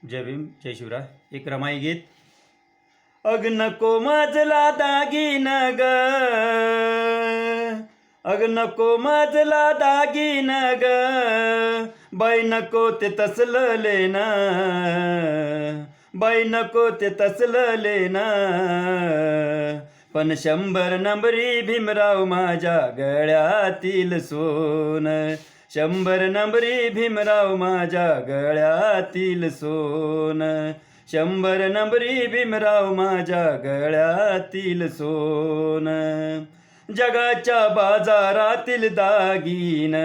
जय भीम जय शिवराय। एक रमाई गीत. अग नको माझला दागीन ग, अग नको माझला दागीन ग, बाई नको ते तसलं लेना, बाई नको ते तसलं लेना. पण 100 नंबरी भीमराव माझ्या गळ्यातील सोन, 100 नंबरी भीमराव माझ्या गळ्यातील सोन, 100 नंबरी भीमराव माझ्या गळ्यातील सोन. जगाच्या बाजारातील दागीन,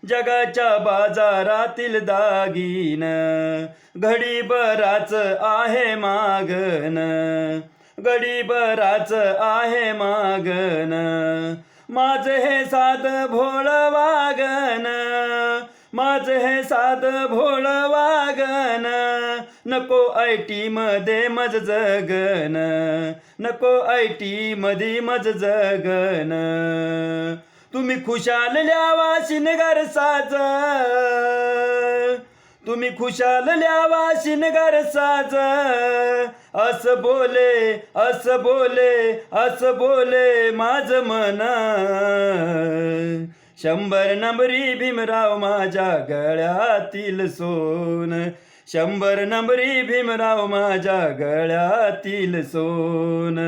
जगाच्या बाजारातील दागीन, घडीभराच आहे मागन, घडीभराच आहे मागन. माझं हे साध भोळ वागन, माझं हे साध भोळ वागन, नको IT मध्ये मज जगन, नको IT मध्ये मज जगन. तुम्ही खुशाल ल्यावा शिनगार साज, तुम्ही खुशाल ल्यावा शिनगार साज. असं बोले, असं बोले, असं बोले माझ मन. 100 नंबरी भीमराव माझ्या गळ्यातील सोन, 100 नंबरी भीमराव माझ्या गळ्यातील सोन,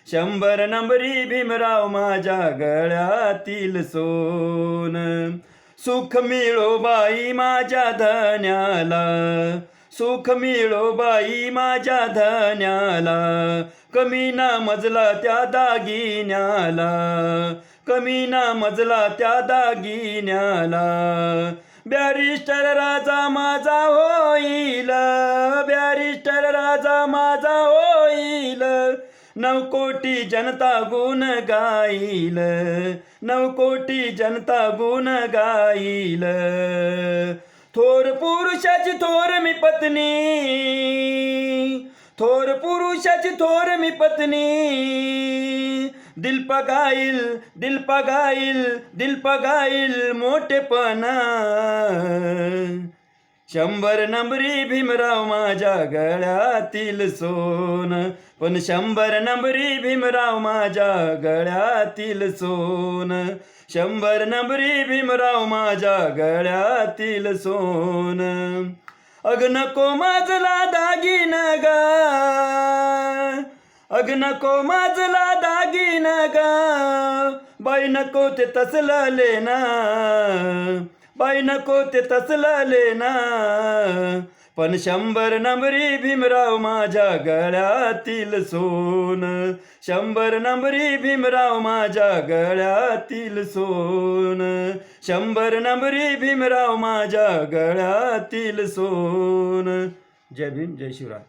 100 नंबरी भीमराव माझ्या गळ्यातील सोन. सुख मिळो बाई माझ्या धन्याला, सुख मिळो बाई माझ्या धन्याला, कमी ना मजला त्या दागिन्याला, कमी ना मजला त्या दागिन्याला. बॅरिस्टर राजा माझा होईल, बॅरिस्टर राजा माझा होईल. 9 कोटी जनता गुण गाईल, 9 कोटी जनता गुण गाईल. थोर पुरुषाची थोर मी पत्नी, थोर पुरुषाची थोर मी पत्नी. दिल पगाईल, दिल पगाईल, दिल पगाईल मोठेपणा. 100 नंबरी भीमराव माझ्या गळ्यातील सोन, पण 100 नंबरी भीमराव माझ्या गळ्यातील सोन, 100 नंबरी भीमराव माझ्या गळ्यातील सोन. अग नको माझला दागीन ग, अग नको माझला दागीन ग, बाई नको ते तसलं लेना, बाई नको ते तसलं लेना. पण 100 नंबरी भीमराव माझ्या गळ्यातील सोन, 100 नंबरी भीमराव माझ्या गळ्यातील सोन, 100 नंबरी भीमराव माझ्या गळ्यातील सोन. जय भीम जय शिवराय.